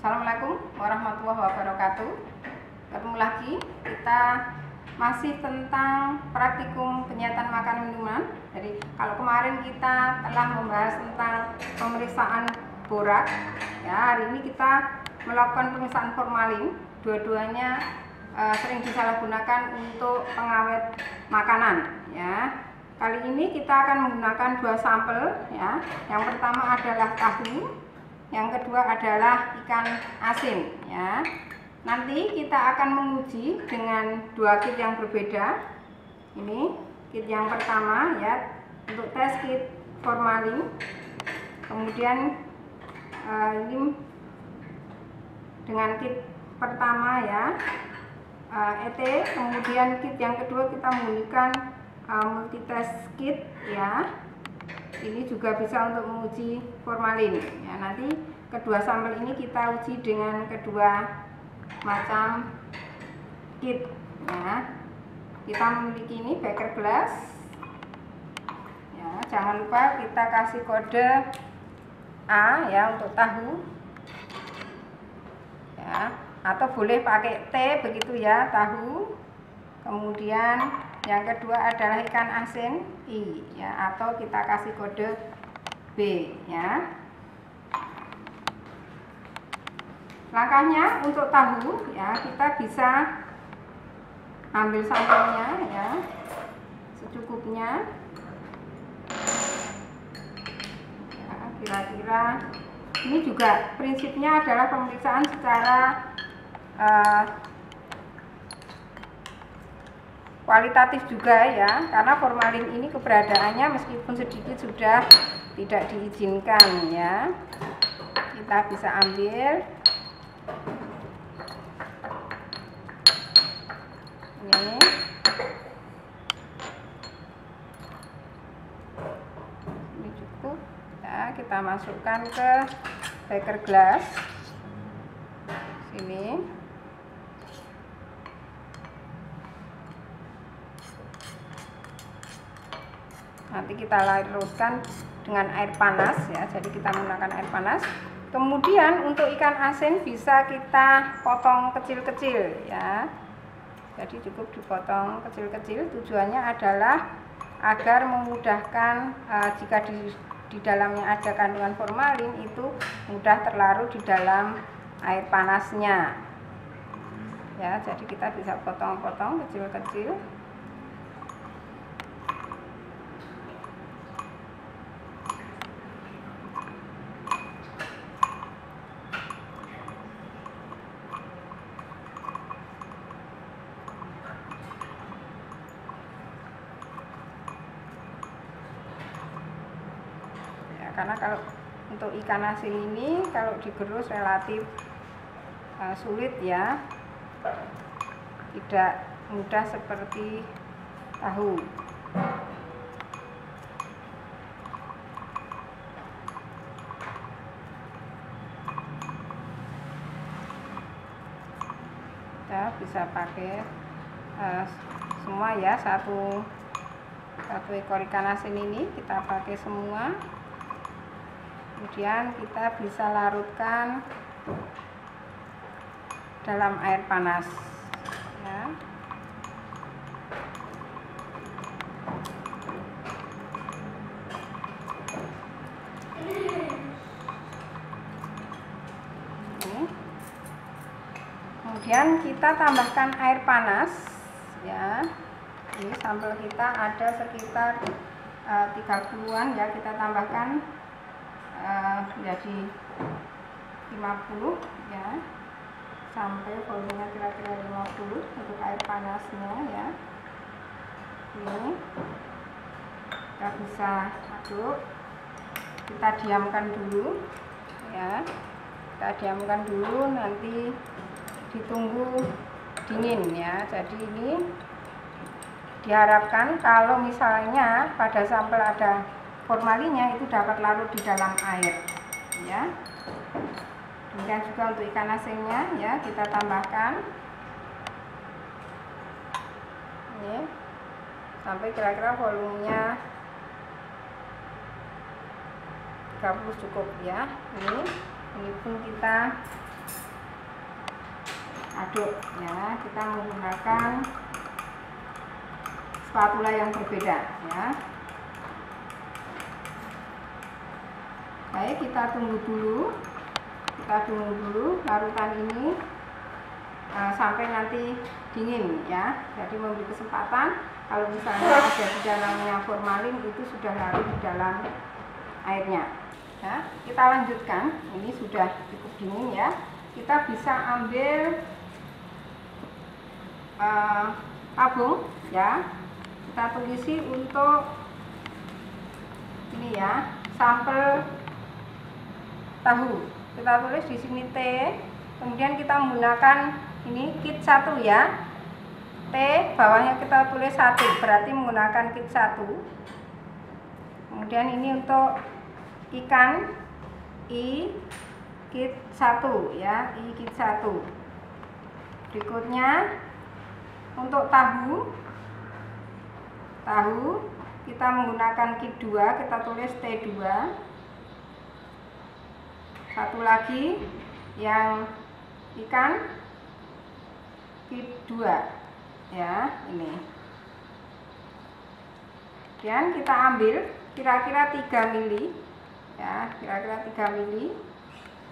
Assalamualaikum warahmatullahi wabarakatuh. Ketemu lagi, kita masih tentang praktikum penyihatan makanan minuman. Jadi kalau kemarin kita telah membahas tentang pemeriksaan borak, ya, hari ini kita melakukan pemeriksaan formalin. Dua-duanya sering disalahgunakan untuk pengawet makanan, ya. Kali ini kita akan menggunakan dua sampel, ya. Yang pertama adalah tahu, yang kedua adalah ikan asin, ya. Nanti kita akan menguji dengan dua kit yang berbeda. Ini kit yang pertama, ya, untuk tes kit formalin. Kemudian ini dengan kit pertama, ya, ET. Kemudian kit yang kedua kita menggunakan multitest kit, ya. Ini juga bisa untuk menguji formalin, ya. Nanti kedua sampel ini kita uji dengan kedua macam kit, ya. Kita memiliki ini beker gelas, ya. Jangan lupa kita kasih kode A, ya, untuk tahu, ya, atau boleh pakai T begitu, ya, tahu. Kemudian yang kedua adalah ikan asin, I, ya, atau kita kasih kode B, ya. Langkahnya untuk tahu, ya, kita bisa ambil sampelnya, ya, secukupnya, ya. Kira-kira ini juga prinsipnya adalah pemeriksaan secara kualitatif juga, ya, karena formalin ini keberadaannya meskipun sedikit sudah tidak diizinkan, ya. Kita bisa ambil ini, cukup, ya. Kita masukkan ke beker gelas sini. Nanti kita larutkan dengan air panas, ya, jadi kita menggunakan air panas. Kemudian untuk ikan asin bisa kita potong kecil-kecil, ya. Jadi cukup dipotong kecil-kecil. Tujuannya adalah agar memudahkan jika di dalamnya ada kandungan formalin, itu mudah terlarut di dalam air panasnya, ya. Jadi kita bisa potong-potong kecil-kecil. Karena kalau untuk ikan asin ini kalau digerus relatif sulit, ya, tidak mudah seperti tahu. Kita bisa pakai semua, ya, satu ekor ikan asin ini kita pakai semua. Kemudian kita bisa larutkan dalam air panas, ya. Ini. Kemudian kita tambahkan air panas, ya. Ini sampel kita ada sekitar 30-an, ya. Kita tambahkan menjadi 50, ya, sampai volumenya kira-kira 50 untuk air panasnya, ya. Ini kita bisa aduk, kita diamkan dulu, ya. Kita diamkan dulu, nanti ditunggu dingin, ya. Jadi ini diharapkan kalau misalnya pada sampel ada formalinnya itu dapat larut di dalam air, ya. Demikian juga untuk ikan asinnya, ya, kita tambahkan ini sampai kira-kira volumenya 30 cukup, ya. Ini pun kita aduk ya. Kita menggunakan spatula yang berbeda ya. Baik, kita tunggu dulu larutan ini sampai nanti dingin ya. Jadi memberi kesempatan kalau misalnya ada di dalamnya formalin itu sudah larut di dalam airnya ya. Kita lanjutkan, ini sudah cukup dingin ya. Kita bisa ambil tabung ya. Kita tulisi untuk ini ya, sampel tahu. Kita tulis di sini T, kemudian kita menggunakan ini kit 1 ya. T bawahnya kita tulis 1, berarti menggunakan kit 1. Kemudian ini untuk ikan I kit 1 ya, I kit 1. Berikutnya untuk tahu kita menggunakan kit 2, kita tulis T2. Satu lagi yang ikan kit 2 ya, ini. Dan kita ambil kira-kira 3 mili ya, kira-kira 3 mili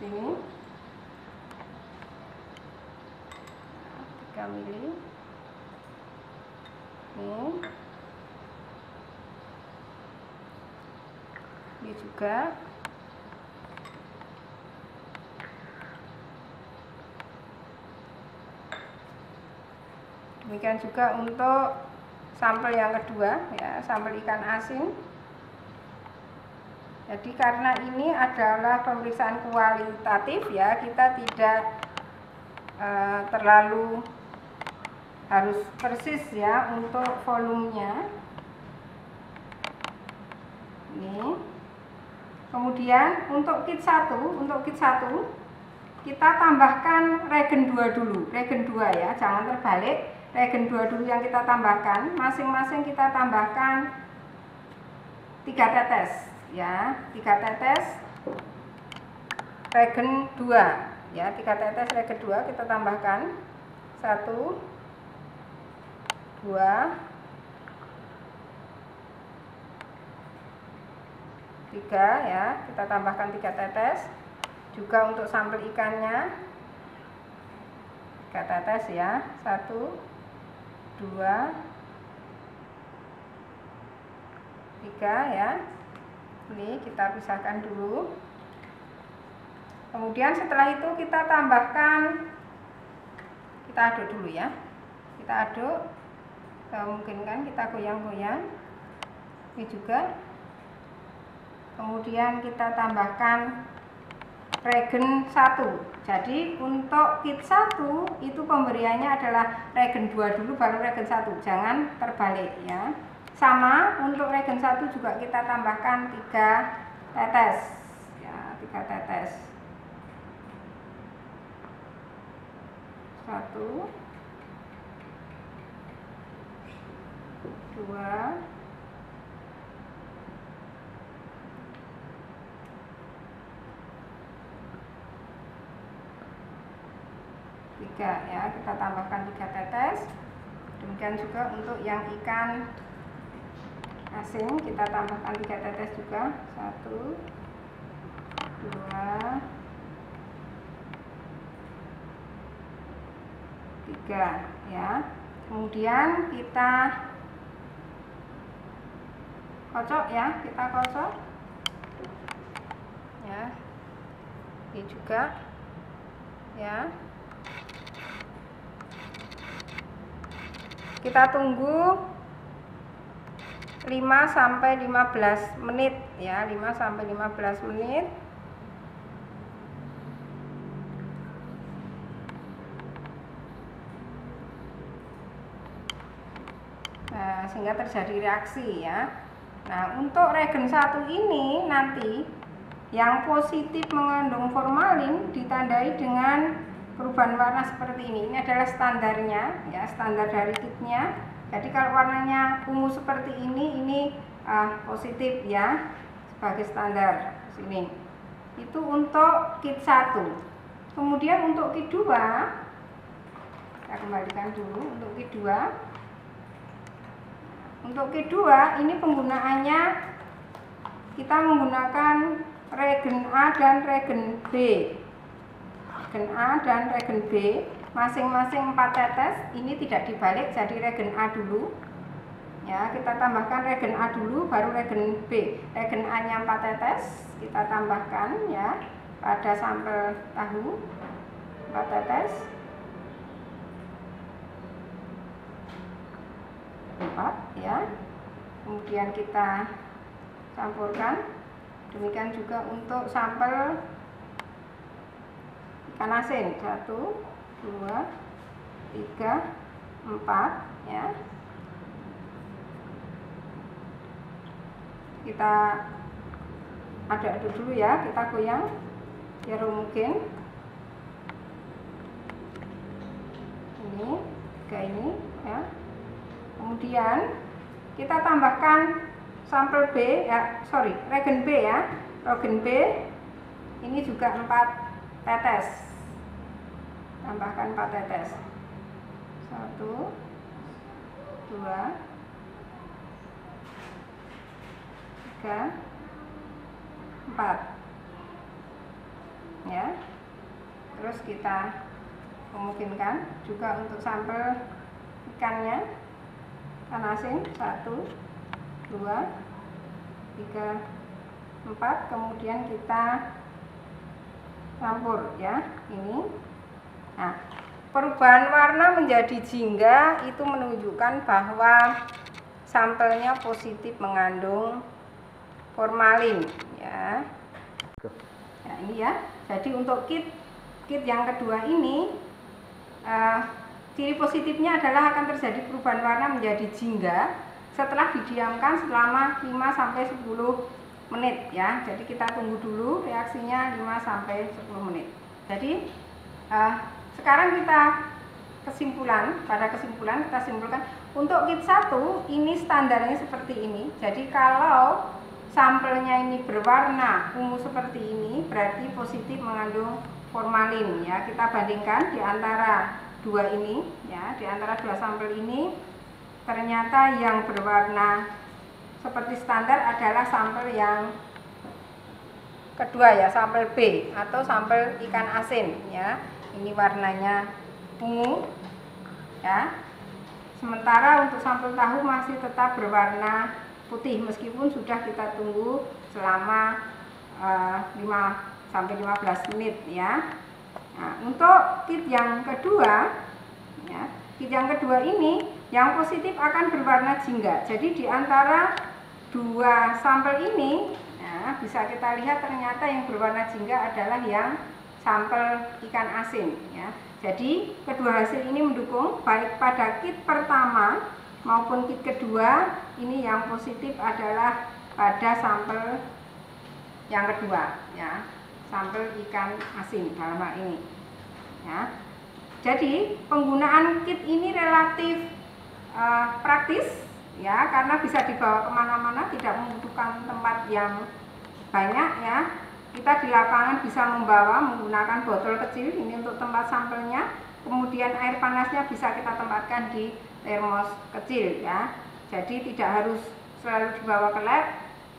sini. 3 mili. Ini juga. Demikian juga untuk sampel yang kedua ya, sampel ikan asin. Jadi karena ini adalah pemeriksaan kualitatif ya, kita tidak terlalu harus persis ya untuk volumenya. Ini. Kemudian untuk kit 1, kita tambahkan regen 2 dulu, regen 2 ya, jangan terbalik. Regen 2 dulu yang kita tambahkan, masing-masing kita tambahkan 3 tetes ya, 3 tetes regen 2 ya, 3 tetes regen 2 kita tambahkan. 1 2 3 ya, kita tambahkan 3 tetes. Juga untuk sampel ikannya 3 tetes ya, 1 2 3 ya. Ini kita pisahkan dulu. Kemudian setelah itu kita tambahkan, kita aduk dulu ya. Kita aduk, kita mungkinkan kita goyang-goyang. Ini juga. Kemudian kita tambahkan regen 1. Jadi untuk kit 1 itu pemberiannya adalah regen 2 dulu baru regen 1, jangan terbalik ya. Sama untuk regen 1 juga kita tambahkan 3 tetes ya, 3 tetes. 1 2 3 ya, kita tambahkan 3 tetes. Demikian juga untuk yang ikan asin kita tambahkan 3 tetes juga. 1 2 3 ya. Kemudian kita kocok ya, kita kocok ya. Ini juga ya. Kita tunggu 5 sampai 15 menit ya, 5 sampai 15 menit. Nah, sehingga terjadi reaksi ya. Nah, untuk regen 1 ini nanti yang positif mengandung formalin ditandai dengan perubahan warna seperti ini. Ini adalah standarnya ya, standar dari kitnya. Jadi kalau warnanya ungu seperti ini positif ya, sebagai standar sini. Itu untuk kit 1. Kemudian untuk kit 2 Kita kembalikan dulu untuk kit 2. Untuk kit 2 ini penggunaannya kita menggunakan regen A dan regen B. Regen A dan regen B masing-masing 4 tetes. Ini tidak dibalik, jadi regen A dulu. Ya, kita tambahkan regen A dulu baru regen B. Regen A-nya 4 tetes kita tambahkan ya pada sampel tahu 4 tetes. 4 ya. Kemudian kita campurkan. Demikian juga untuk sampel ikan asin 1, 2, 3, 4 ya. Kita aduk-aduk dulu ya, kita goyang biar homogen. Ini 3 ini ya. Kemudian kita tambahkan sampel B ya, regen B ya. Regen B ini juga 4 tetes. Tambahkan 4 tetes. 1, 2, 3, 4 ya. Terus kita homogenkan juga untuk sampel ikannya, ikan asin 1, 2, 3, 4. Kemudian kita campur ya ini. Nah, perubahan warna menjadi jingga itu menunjukkan bahwa sampelnya positif mengandung formalin ya. Nah, ini ya. Jadi untuk kit yang kedua ini ciri positifnya adalah akan terjadi perubahan warna menjadi jingga setelah didiamkan selama 5-10 menit ya. Jadi kita tunggu dulu reaksinya 5-10 menit. Jadi sekarang kita pada kesimpulan kita simpulkan untuk kit 1 ini standarnya seperti ini. Jadi kalau sampelnya ini berwarna ungu seperti ini berarti positif mengandung formalin ya. Kita bandingkan di antara dua ini ya, di antara dua sampel ini ternyata yang berwarna seperti standar adalah sampel yang kedua ya, sampel B atau sampel ikan asin ya. Ini warnanya ungu ya. Sementara untuk sampel tahu masih tetap berwarna putih meskipun sudah kita tunggu selama 5-15 menit ya. Nah, untuk kit yang kedua ya, kit yang kedua ini yang positif akan berwarna jingga. Jadi di antara dua sampel ini ya, bisa kita lihat ternyata yang berwarna jingga adalah yang sampel ikan asin ya. Jadi kedua hasil ini mendukung baik pada kit pertama maupun kit kedua. Ini yang positif adalah pada sampel yang kedua ya, sampel ikan asin dalam hal ini ya. Jadi penggunaan kit ini relatif praktis ya, karena bisa dibawa kemana-mana, tidak membutuhkan tempat yang banyak ya. Kita di lapangan bisa membawa menggunakan botol kecil ini untuk tempat sampelnya. Kemudian air panasnya bisa kita tempatkan di termos kecil ya. Jadi tidak harus selalu dibawa ke lab.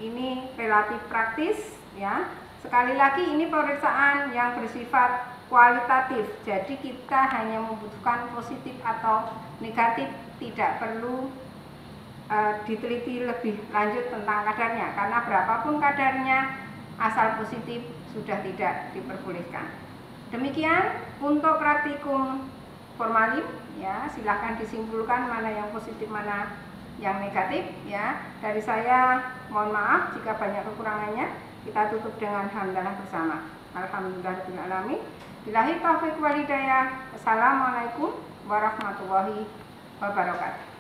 Ini relatif praktis ya. Sekali lagi ini pemeriksaan yang bersifat kualitatif. Jadi kita hanya membutuhkan positif atau negatif, tidak perlu diteliti lebih lanjut tentang kadarnya, karena berapapun kadarnya asal positif sudah tidak diperbolehkan. Demikian untuk praktikum formalin ya. Silahkan disimpulkan mana yang positif mana yang negatif ya. Dari saya mohon maaf jika banyak kekurangannya. Kita tutup dengan hamdalah bersama. Alhamdulillahirabbil alamin. Billahi taufiq wal hidayah. Assalamualaikum warahmatullahi wabarakatuh.